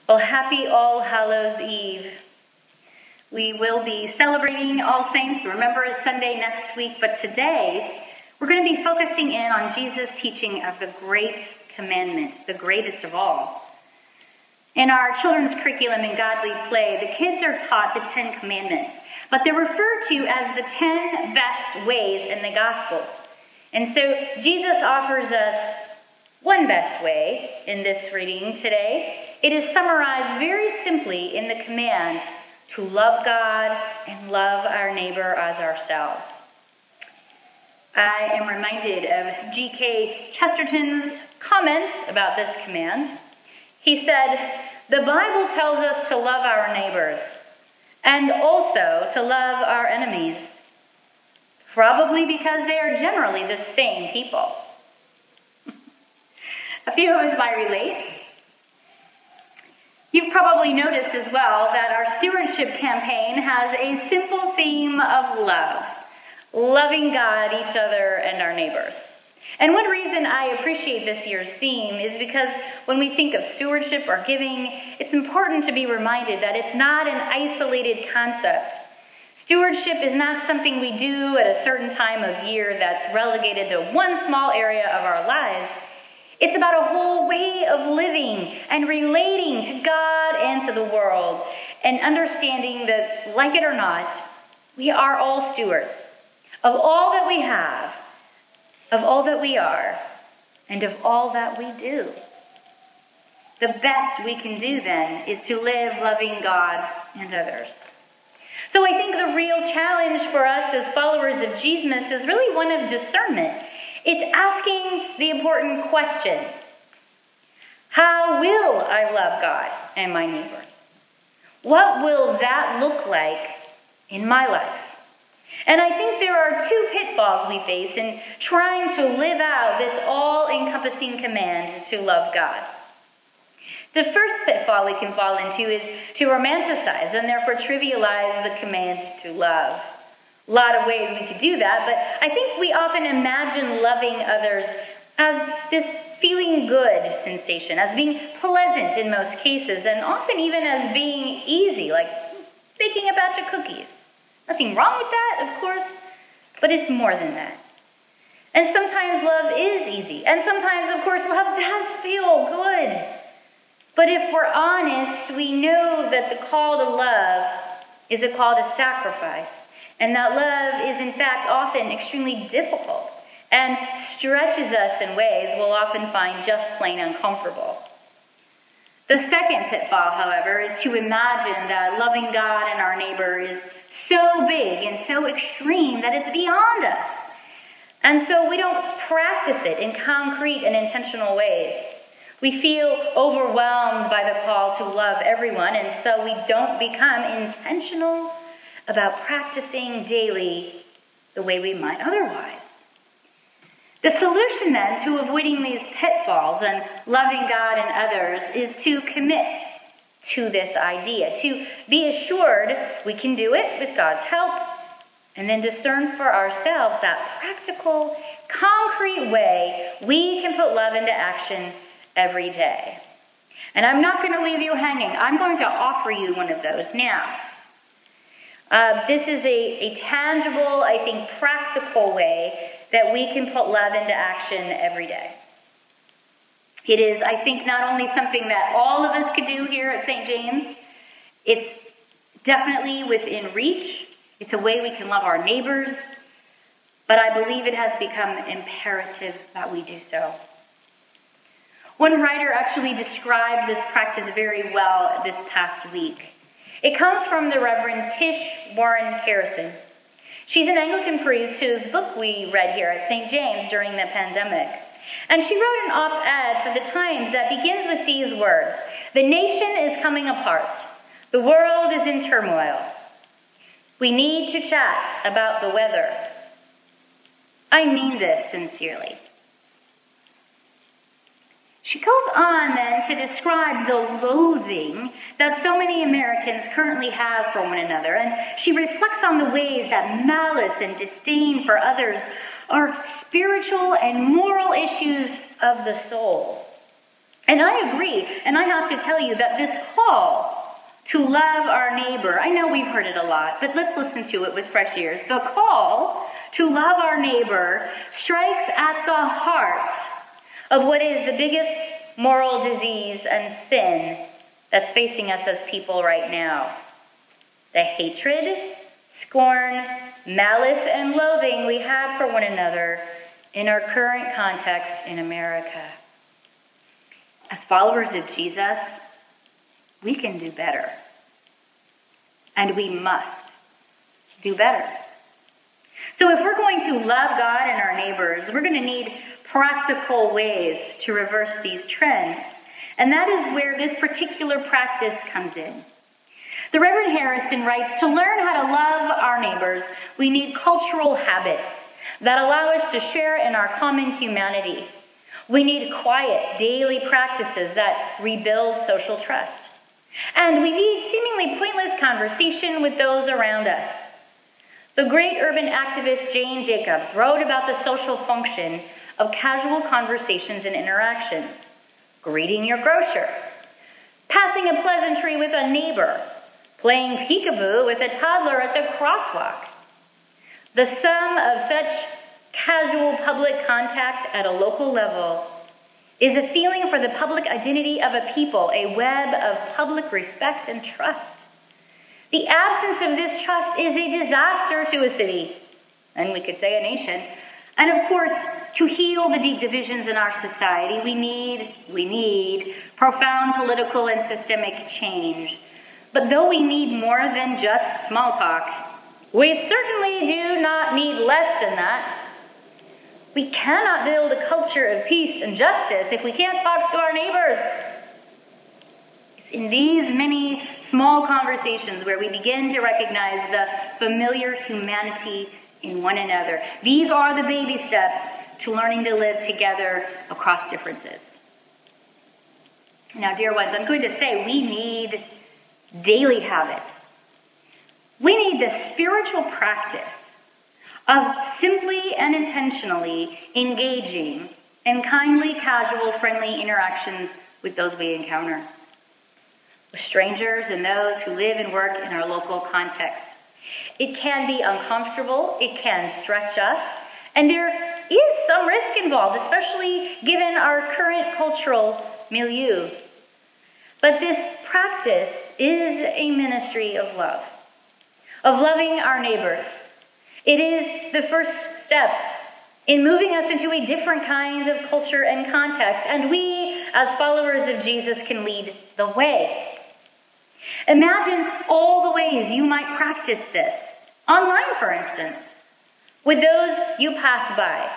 Well, happy All Hallows Eve. We will be celebrating All Saints. Remember, it's Sunday next week, but today we're going to be focusing in on Jesus' teaching of the Great Commandment, the greatest of all. In our children's curriculum in Godly Play, the kids are taught the 10 Commandments, but they're referred to as the 10 best ways in the Gospels. And so Jesus offers us one best way in this reading today. It is summarized very simply in the command to love God and love our neighbor as ourselves. I am reminded of G.K. Chesterton's comment about this command. He said, "The Bible tells us to love our neighbors and also to love our enemies, probably because they are generally the same people." A few of us might relate. You've probably noticed as well that our stewardship campaign has a simple theme of love, loving God, each other, and our neighbors. And one reason I appreciate this year's theme is because when we think of stewardship or giving, it's important to be reminded that it's not an isolated concept. Stewardship is not something we do at a certain time of year that's relegated to one small area of our lives. It's about a whole way of living and relating to God and to the world, and understanding that, like it or not, we are all stewards of all that we have, of all that we are, and of all that we do. The best we can do then is to live loving God and others. So I think the real challenge for us as followers of Jesus is really one of discernment. It's asking the important question: how will I love God and my neighbor? What will that look like in my life? And I think there are two pitfalls we face in trying to live out this all-encompassing command to love God. The first pitfall we can fall into is to romanticize and therefore trivialize the command to love. A lot of ways we could do that, but I think we often imagine loving others as this feeling good sensation, as being pleasant in most cases, and often even as being easy, like baking a batch of cookies. Nothing wrong with that, of course, but it's more than that. And sometimes love is easy, and sometimes, of course, love does feel good. But if we're honest, we know that the call to love is a call to sacrifice, and that love is, in fact, often extremely difficult and stretches us in ways we'll often find just plain uncomfortable. The second pitfall, however, is to imagine that loving God and our neighbor is so big and so extreme that it's beyond us. And so we don't practice it in concrete and intentional ways. We feel overwhelmed by the call to love everyone, and so we don't become intentional about practicing daily the way we might otherwise. The solution then to avoiding these pitfalls and loving God and others is to commit to this idea, to be assured we can do it with God's help, and then discern for ourselves that practical, concrete way we can put love into action every day. And I'm not going to leave you hanging. I'm going to offer you one of those now. This is a tangible, I think, practical way that we can put love into action every day. It is, I think, not only something that all of us could do here at St. James, it's definitely within reach. It's a way we can love our neighbors, but I believe it has become imperative that we do so. One writer actually described this practice very well this past week. It comes from the Reverend Tish Warren Harrison. She's an Anglican priest whose book we read here at St. James during the pandemic. And she wrote an op-ed for the Times that begins with these words: "The nation is coming apart. The world is in turmoil. We need to chat about the weather. I mean this sincerely." She goes on then to describe the loathing that so many Americans currently have for one another, and she reflects on the ways that malice and disdain for others are spiritual and moral issues of the soul. And I agree, and I have to tell you that this call to love our neighbor, I know we've heard it a lot, but let's listen to it with fresh ears. The call to love our neighbor strikes at the heart of what is the biggest moral disease and sin that's facing us as people right now. The hatred, scorn, malice, and loathing we have for one another in our current context in America. As followers of Jesus, we can do better. And we must do better. So if we're going to love God and our neighbors, we're going to need practical ways to reverse these trends. And that is where this particular practice comes in. The Reverend Harrison writes, to learn how to love our neighbors, we need cultural habits that allow us to share in our common humanity. We need quiet, daily practices that rebuild social trust. And we need seemingly pointless conversation with those around us. The great urban activist Jane Jacobs wrote about the social function of casual conversations and interactions. Greeting your grocer, passing a pleasantry with a neighbor, playing peekaboo with a toddler at the crosswalk. The sum of such casual public contact at a local level is a feeling for the public identity of a people, a web of public respect and trust. The absence of this trust is a disaster to a city, and we could say a nation. And of course, to heal the deep divisions in our society, we need profound political and systemic change. But though we need more than just small talk, we certainly do not need less than that. We cannot build a culture of peace and justice if we can't talk to our neighbors. It's in these many small conversations where we begin to recognize the familiar humanity in one another. These are the baby steps to learning to live together across differences. Now, dear ones, I'm going to say we need daily habits. We need the spiritual practice of simply and intentionally engaging in kindly, casual, friendly interactions with those we encounter, with strangers and those who live and work in our local context. It can be uncomfortable, it can stretch us, and there is some risk involved, especially given our current cultural milieu. But this practice is a ministry of love, of loving our neighbors. It is the first step in moving us into a different kind of culture and context, and we, as followers of Jesus, can lead the way. Imagine all the ways you might practice this, online, for instance, with those you pass by,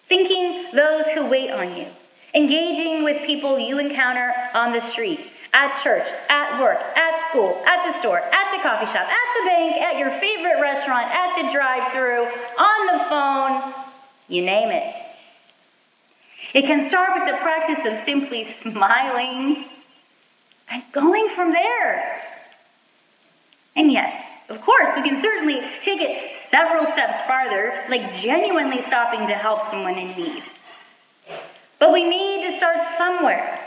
thanking those who wait on you, engaging with people you encounter on the street, at church, at work, at school, at the store, at the coffee shop, at the bank, at your favorite restaurant, at the drive-thru, on the phone, you name it. It can start with the practice of simply smiling and going from there. And yes, of course, we can certainly take it several steps farther, like genuinely stopping to help someone in need. But we need to start somewhere.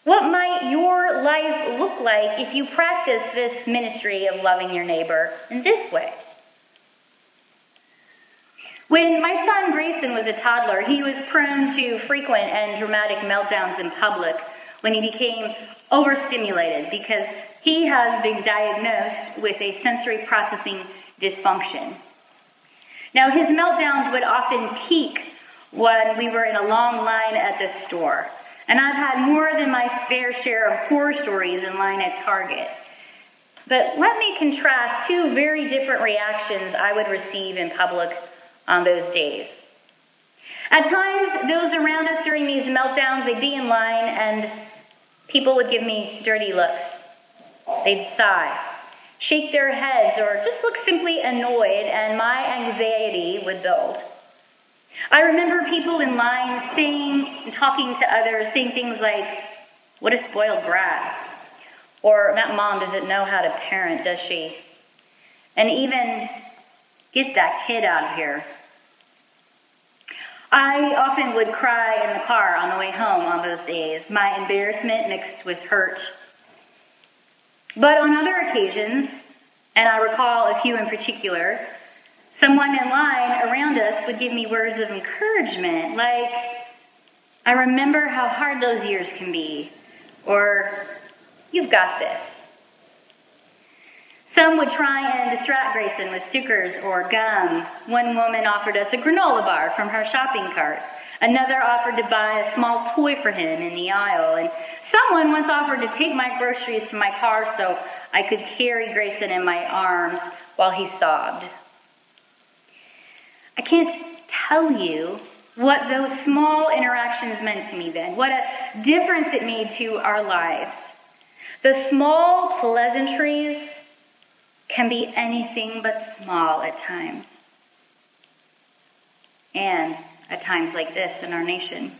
What might your life look like if you practice this ministry of loving your neighbor in this way? When my son Grayson was a toddler, he was prone to frequent and dramatic meltdowns in public when he became overstimulated because he has been diagnosed with a sensory processing dysfunction. Now, his meltdowns would often peak when we were in a long line at the store. And I've had more than my fair share of horror stories in line at Target. But let me contrast two very different reactions I would receive in public on those days. At times, those around us during these meltdowns, they'd be in line and people would give me dirty looks. They'd sigh, shake their heads, or just look simply annoyed, and my anxiety would build. I remember people in line saying and talking to others, saying things like, "What a spoiled brat," or "That mom doesn't know how to parent, does she?" And even, "Get that kid out of here." I often would cry in the car on the way home on those days, my embarrassment mixed with hurt. But on other occasions, and I recall a few in particular, someone in line around us would give me words of encouragement, like, "I remember how hard those years can be," or "You've got this." Some would try and distract Grayson with stickers or gum. One woman offered us a granola bar from her shopping cart. Another offered to buy a small toy for him in the aisle. And someone once offered to take my groceries to my car so I could carry Grayson in my arms while he sobbed. I can't tell you what those small interactions meant to me then, what a difference it made to our lives. The small pleasantries can be anything but small at times. And at times like this in our nation.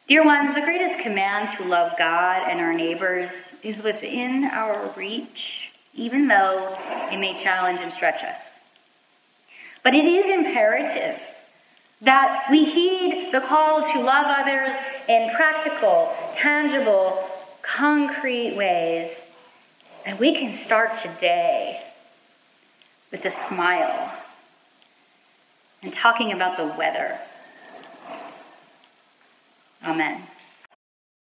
Dear ones, the greatest command to love God and our neighbors is within our reach, even though it may challenge and stretch us. But it is imperative that we heed the call to love others in practical, tangible, concrete ways. And we can start today with a smile and talking about the weather. Amen.